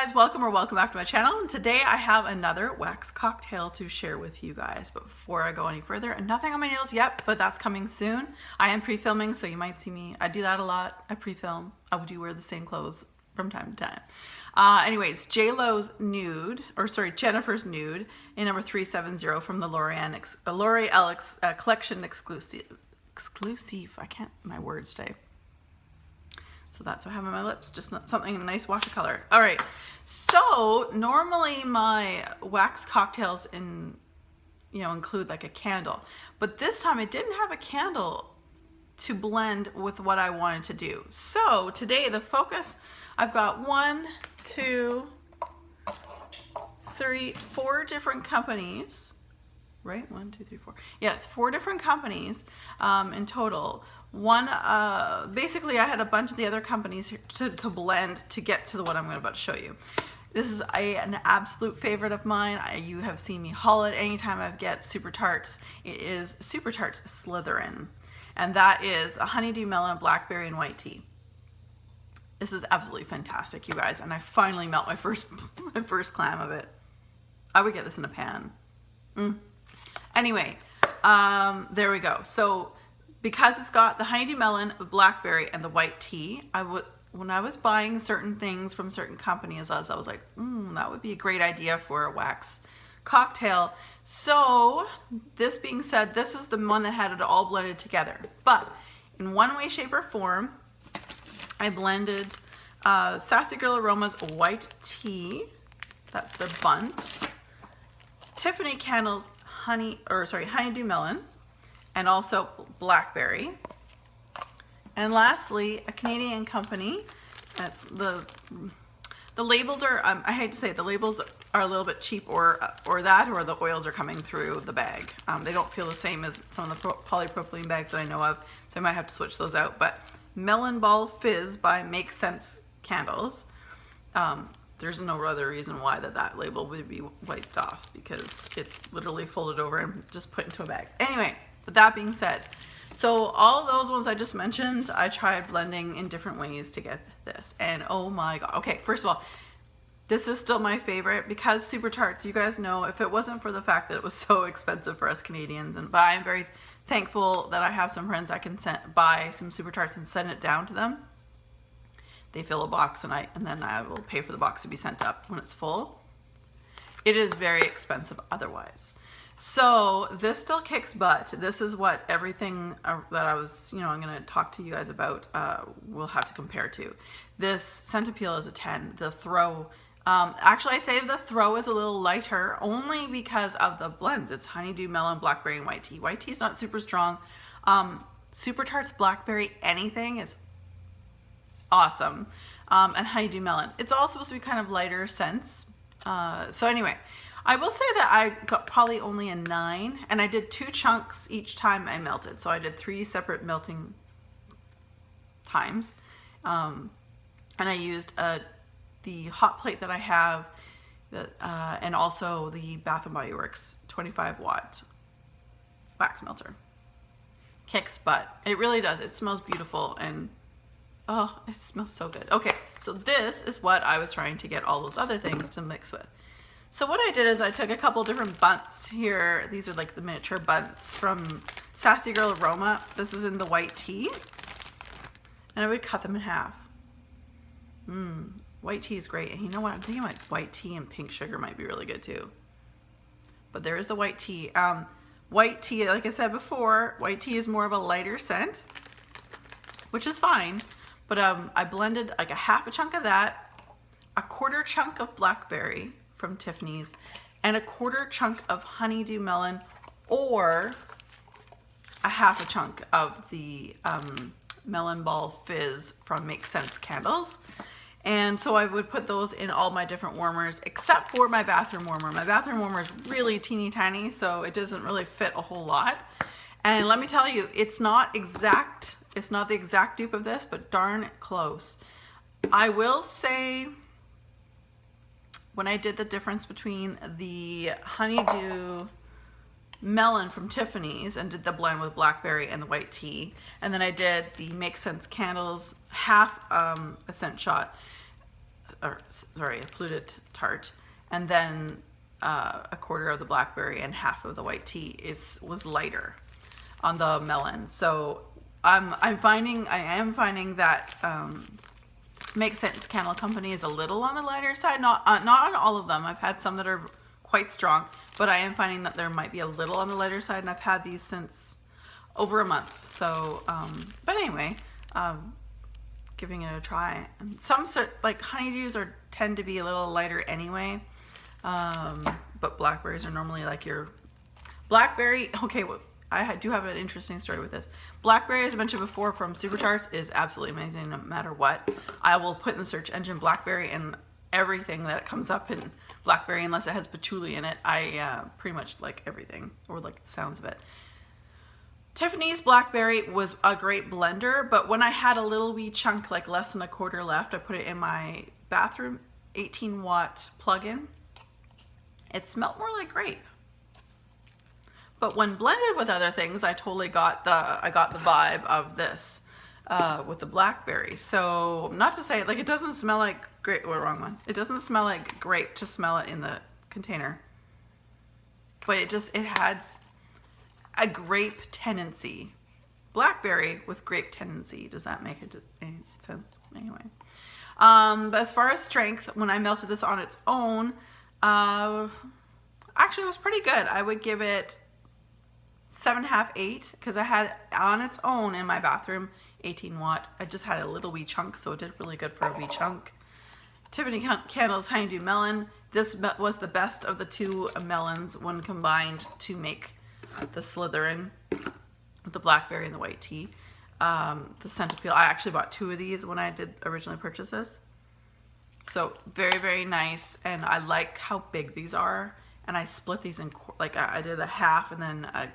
guys, welcome back to my channel. And today I have another wax cocktail to share with you guys. But before I go any further, nothing on my nails yet, but that's coming soon. I am pre-filming, so you might see me. I do that a lot. I pre-film. I do wear the same clothes from time to time. Anyways, Jennifer's Nude in number 370 from the L'Oreal Collection exclusive. I can't, my words today. So that's what I have on my lips, just something, a nice wash of color. All right, so normally my wax cocktails include like a candle, but this time I didn't have a candle to blend with what I wanted to do. So today the focus, I've got 4 different companies, right? 1, 2, 3, 4. Yes, 4 different companies in total. Basically I had a bunch of the other companies to blend to get to the one I'm about to show you. This is an absolute favorite of mine. You have seen me haul it anytime I get Super Tarts. It is Super Tarts Slytherin, and that is a honeydew melon, blackberry, and white tea. This is absolutely fantastic, you guys, and I finally melt my first clam of it. I would get this in a pan. Anyway, there we go. So because it's got the honeydew melon, blackberry, and the white tea, when I was buying certain things from certain companies, I was like, that would be a great idea for a wax cocktail. So this being said, this is the one that had it all blended together. But in one way, shape, or form, I blended Sassy Girl Aroma's white tea. That's the Bundt. Tiffany Candles honeydew melon, and also blackberry. And lastly, a Canadian company. That's the labels are, I hate to say it, the labels are a little bit cheap, or the oils are coming through the bag. They don't feel the same as some of the polypropylene bags that I know of, so I might have to switch those out. But Melon Ball Fizz by Make Sense Candles. There's no other reason why that label would be wiped off, because it's literally folded over and just put into a bag. Anyway, with that being said, so all those ones I just mentioned, I tried blending in different ways to get this, and oh my god. Okay, first of all, this is still my favorite because Super Tarts, you guys know, if it wasn't for the fact that it was so expensive for us Canadians, but I am very thankful that I have some friends I can buy some Super Tarts and send it down to them. They fill a box, and then I will pay for the box to be sent up when it's full. It is very expensive otherwise. So this still kicks butt. This is what everything that I was, I'm going to talk to you guys about will have to compare to. This Scent Appeal is a 10. The Throw, actually I'd say the Throw is a little lighter only because of the blends. It's honeydew melon, blackberry, and white tea. White tea is not super strong. Super Tarts blackberry anything is awesome. And honeydew melon. It's all supposed to be kind of lighter scents. So anyway, I will say that I got probably only a 9, and I did 2 chunks each time I melted. So I did 3 separate melting times. And I used the hot plate that I have, and also the Bath & Body Works 25-watt wax melter. Kicks butt. It really does. It smells beautiful, and oh, it smells so good. Okay, so this is what I was trying to get all those other things to mix with. So what I did is I took a couple different Bundts here. These are like the miniature Bundts from Sassy Girl Aroma. This is in the white tea. And I would cut them in half. White tea is great. And you know what? I'm thinking like white tea and pink sugar might be really good too. But there is the white tea. White tea, like I said before, white tea is more of a lighter scent, which is fine. But I blended like a half a chunk of that, a quarter chunk of blackberry from Tiffany's, and a quarter chunk of honeydew melon, or a half a chunk of the Melon Ball Fizz from Make Sense Candles. And so I would put those in all my different warmers, except for my bathroom warmer. My bathroom warmer is really teeny tiny, so it doesn't really fit a whole lot. And let me tell you, it's not the exact dupe of this, but darn close. I will say, when I did the difference between the honeydew melon from Tiffany's and did the blend with blackberry and the white tea, and then I did the Make Sense Candles half a scent shot, a fluted tart, and then a quarter of the blackberry and half of the white tea was lighter on the melon. So I am finding that Make Sense Candle Company is a little on the lighter side. Not on all of them. I've had some that are quite strong, but I am finding that there might be a little on the lighter side, and I've had these since over a month. So, but anyway, giving it a try. And some like honeydews tend to be a little lighter anyway, but blackberries are normally like your blackberry. Okay, well, I do have an interesting story with this. Blackberry, as I mentioned before, from Super Tarts is absolutely amazing no matter what. I will put in the search engine blackberry, and everything that comes up in blackberry, unless it has patchouli in it, I pretty much like everything, or like the sounds of it. Tiffany's blackberry was a great blender, but when I had a little wee chunk, like less than a quarter left, I put it in my bathroom 18-watt plug-in. It smelled more like grape. But when blended with other things, I totally got the vibe of this with the blackberry. So not to say, like, it doesn't smell like grape, or wrong one. It doesn't smell like grape to smell it in the container. But it had a grape tendency. Blackberry with grape tendency. Does that make any sense? Anyway. But as far as strength, when I melted this on its own, actually it was pretty good. I would give it 7.5, 8, because I had on its own in my bathroom 18-watt. I just had a little wee chunk, so it did really good for a wee chunk. Tiffany Candles Honeydew Melon. This was the best of the two melons when combined to make the Slytherin with the blackberry and the white tea. The scent appeal. I actually bought 2 of these when I did originally purchase this. So very, very nice, and I like how big these are. And I split these in, like, I did a half and then a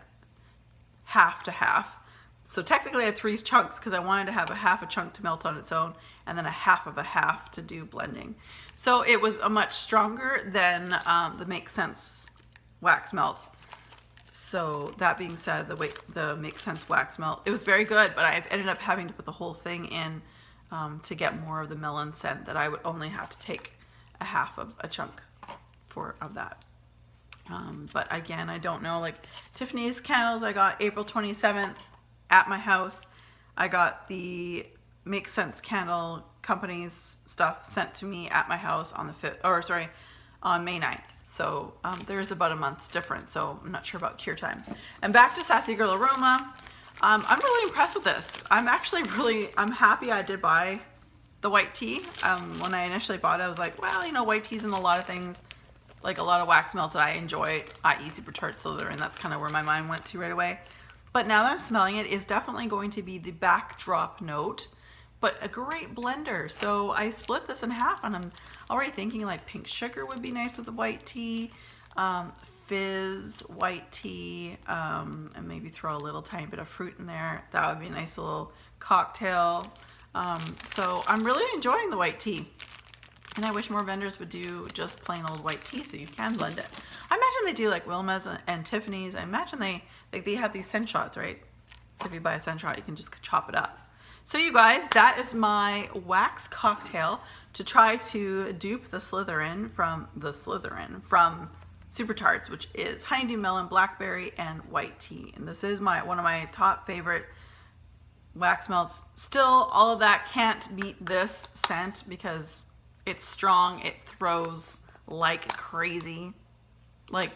half to half. So technically I had 3 chunks because I wanted to have a half a chunk to melt on its own and then a half of a half to do blending. So it was a much stronger than the Make Sense wax melt. So that being said, the Make Sense wax melt, it was very good, but I've ended up having to put the whole thing in to get more of the melon scent, that I would only have to take a half of a chunk of that. But again, I don't know, like Tiffany's candles, I got April 27th at my house. I got the Make Sense Candle Company's stuff sent to me at my house on on May 9th. So there's about a month's difference, so I'm not sure about cure time. And back to Sassy Girl Aroma. I'm really impressed with this. I'm happy I did buy the white tea. When I initially bought it, I was like, well, you know, white tea's in a lot of things, like a lot of wax melts that I enjoy, i.e. Super Tart Slytherin. That's kind of where my mind went to right away. But now that I'm smelling it, it's definitely going to be the backdrop note, but a great blender. So I split this in half, and I'm already thinking like pink sugar would be nice with the white tea, fizz white tea, and maybe throw a little tiny bit of fruit in there. That would be a nice little cocktail. So I'm really enjoying the white tea. And I wish more vendors would do just plain old white tea so you can blend it. I imagine they do like Wilma's and Tiffany's. I imagine they have these scent shots, right? So if you buy a scent shot, you can just chop it up. So you guys, that is my wax cocktail to try to dupe the Slytherin from Super Tarts, which is honeydew melon, blackberry, and white tea. And this is one of my top favorite wax melts. Still, all of that can't beat this scent because it's strong. It throws like crazy. Like,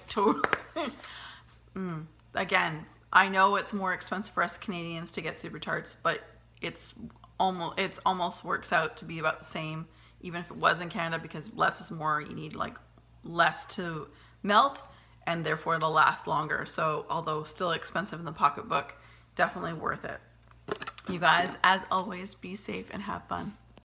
again, I know it's more expensive for us Canadians to get Super Tarts, but it's almost works out to be about the same, even if it was in Canada, because less is more. You need like less to melt, and therefore it'll last longer. So although still expensive in the pocketbook, definitely worth it. You guys, as always, be safe and have fun.